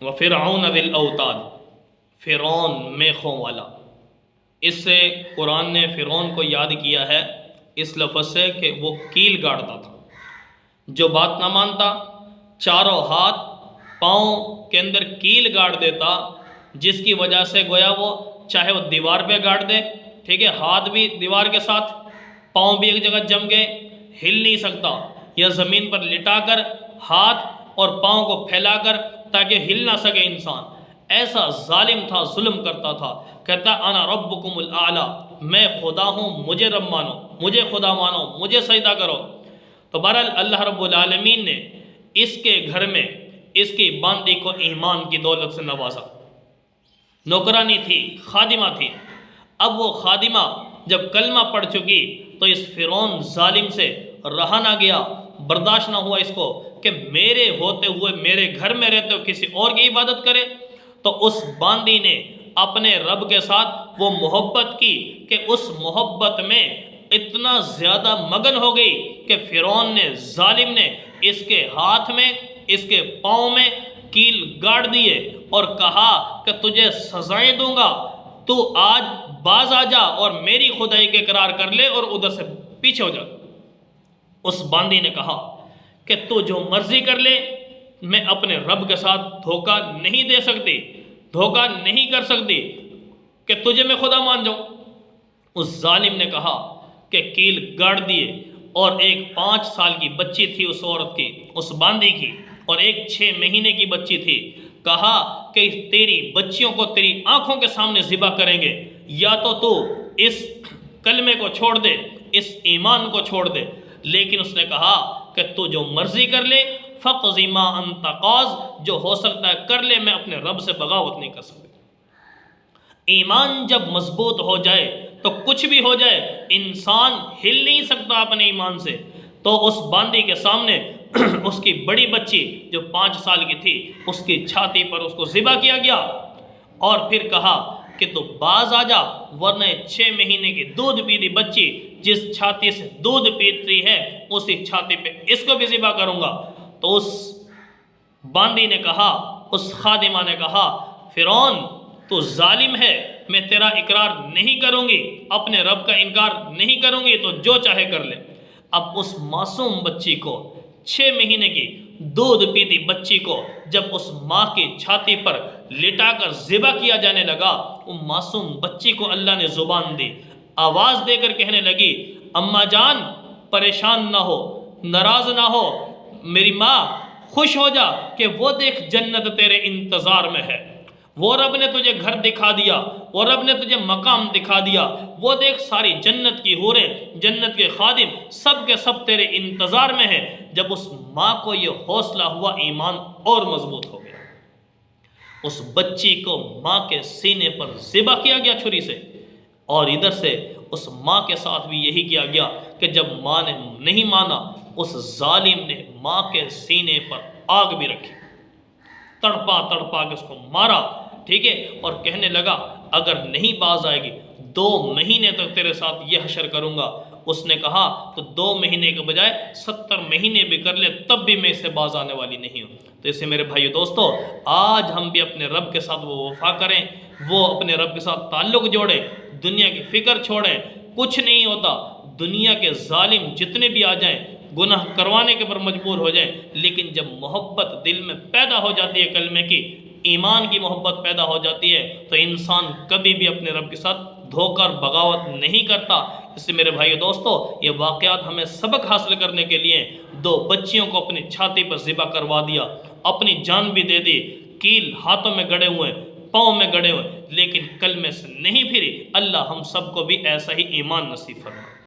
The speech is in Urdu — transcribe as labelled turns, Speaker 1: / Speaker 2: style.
Speaker 1: وَفِرْعَوْنَ ذِي الْأَوْتَادِ، فرعون میخوں والا۔ اس سے قرآن نے فرعون کو یاد کیا ہے اس لفظ سے کہ وہ کیل گاڑتا تھا، جو بات نہ مانتا چاروں ہاتھ پاؤں کے اندر کیل گاڑ دیتا، جس کی وجہ سے گویا وہ چاہے وہ دیوار پہ گاڑ دے، ٹھیک ہے، ہاتھ بھی دیوار کے ساتھ، پاؤں بھی ایک جگہ جم گئے، ہل نہیں سکتا، یا زمین پر لٹا کر ہاتھ اور پاؤں کو پھیلا کر تاکہ ہل نہ سکے انسان۔ ایسا ظالم تھا، ظلم کرتا تھا، کہتا انا ربکم الاعلی، میں خدا ہوں، مجھے رب مانو، مجھے خدا مانو، مجھے سجدہ کرو۔ تو بہرحال اللہ رب العالمین نے اس کے گھر میں اس کی باندی کو ایمان کی دولت سے نوازا۔ نوکرانی تھی، خادمہ تھی، اب وہ خادمہ جب کلمہ پڑھ چکی تو اس فرعون ظالم سے رہا نہ گیا، برداشت نہ ہوا اس کو کہ میرے ہوتے ہوئے میرے گھر میں رہتے ہوئے کسی اور کی عبادت کرے۔ تو اس باندی نے اپنے رب کے ساتھ وہ محبت کی کہ اس محبت میں اتنا زیادہ مگن ہو گئی کہ فرعون نے، ظالم نے، اس کے ہاتھ میں، اس کے پاؤں میں کیل گاڑ دیے اور کہا کہ تجھے سزائیں دوں گا، تو آج باز آ جا اور میری خدائی کے اقرار کر لے اور ادھر سے پیچھے ہو جا۔ اس باندی نے کہا کہ تو جو مرضی کر لے، میں اپنے رب کے ساتھ دھوکہ نہیں دے سکتی، دھوکہ نہیں کر سکتی کہ تجھے میں خدا مان جاؤں۔ اس ظالم نے کہا کہ کیل گاڑ دیے، اور ایک 5 سال کی بچی تھی اس عورت کی، اس باندی کی، اور ایک 6 مہینے کی بچی تھی، کہا کہ تیری بچیوں کو تیری آنکھوں کے سامنے ذبح کریں گے، یا تو اس کلمے کو چھوڑ دے، اس ایمان کو چھوڑ دے۔ لیکن اس نے کہا کہ تو جو مرضی کر لے، فَقْضِ مَا أَنْتَ قَاضٍ، جو ہو سکتا ہے کر لے، میں اپنے رب سے بغاوت نہیں کر سکتا۔ ایمان جب مضبوط ہو جائے تو کچھ بھی ہو جائے، انسان ہل نہیں سکتا اپنے ایمان سے۔ تو اس باندی کے سامنے اس کی بڑی بچی جو 5 سال کی تھی، اس کی چھاتی پر اس کو ذبح کیا گیا، اور پھر کہا کہ تو باز آ جا، ورنہ 6 مہینے کی دودھ پیتی بچی جس چھاتی سے دودھ پیتی ہے اسی چھاتی پہ اس کو بھی ذبح کروں گا۔ تو اس باندی نے کہا، اس خادمہ نے کہا، فرعون تو ظالم ہے، میں تیرا اقرار نہیں کروں گی، اپنے رب کا انکار نہیں کروں گی، تو جو چاہے کر لے۔ اب اس معصوم بچی کو، 6 مہینے کی دودھ پیتی بچی کو جب اس ماں کی چھاتی پر لٹا کر ذبح کیا جانے لگا، وہ معصوم بچی کو اللہ نے زبان دی، آواز دے کر کہنے لگی، اماں جان پریشان نہ ہو، ناراض نہ ہو، میری ماں خوش ہو جا کہ وہ دیکھ جنت تیرے انتظار میں ہے، وہ رب نے تجھے گھر دکھا دیا، وہ رب نے تجھے مقام دکھا دیا، وہ دیکھ ساری جنت کی حوریں، جنت کے خادم سب کے سب تیرے انتظار میں ہیں۔ جب اس ماں کو یہ حوصلہ ہوا، ایمان اور مضبوط ہو گیا۔ اس بچی کو ماں کے سینے پر ذبح کیا گیا چھری سے، اور ادھر سے اس ماں کے ساتھ بھی یہی کیا گیا کہ جب ماں نے نہیں مانا، اس ظالم نے ماں کے سینے پر آگ بھی رکھی، تڑپا تڑپا کے اس کو مارا، ٹھیک ہے، اور کہنے لگا اگر نہیں باز آئے گی 2 مہینے تک تیرے ساتھ یہ حشر کروں گا۔ اس نے کہا تو 2 مہینے کے بجائے 70 مہینے بھی کر لے، تب بھی میں اس سے باز آنے والی نہیں ہوں۔ تو اسے میرے بھائیو دوستو، آج ہم بھی اپنے رب کے ساتھ وہ وفا کریں، وہ اپنے رب کے ساتھ تعلق جوڑیں، دنیا کی فکر چھوڑیں۔ کچھ نہیں ہوتا، دنیا کے ظالم جتنے بھی آ جائیں، گناہ کروانے کے پر مجبور ہو جائیں، لیکن جب محبت دل میں پیدا ہو جاتی ہے، کلمے کی، ایمان کی محبت پیدا ہو جاتی ہے، تو انسان کبھی بھی اپنے رب کے ساتھ دھوکہ اور بغاوت نہیں کرتا۔ اس لیے میرے بھائیو دوستو، یہ واقعات ہمیں سبق حاصل کرنے کے لیے، 2 بچیوں کو اپنی چھاتی پر ذبح کروا دیا، اپنی جان بھی دے دی، کیل ہاتھوں میں گڑے ہوئے، پاؤں میں گڑے ہوئے، لیکن کلمے سے نہیں پھری۔ اللہ ہم سب کو بھی ایسا ہی ایمان نصیب فرمائے۔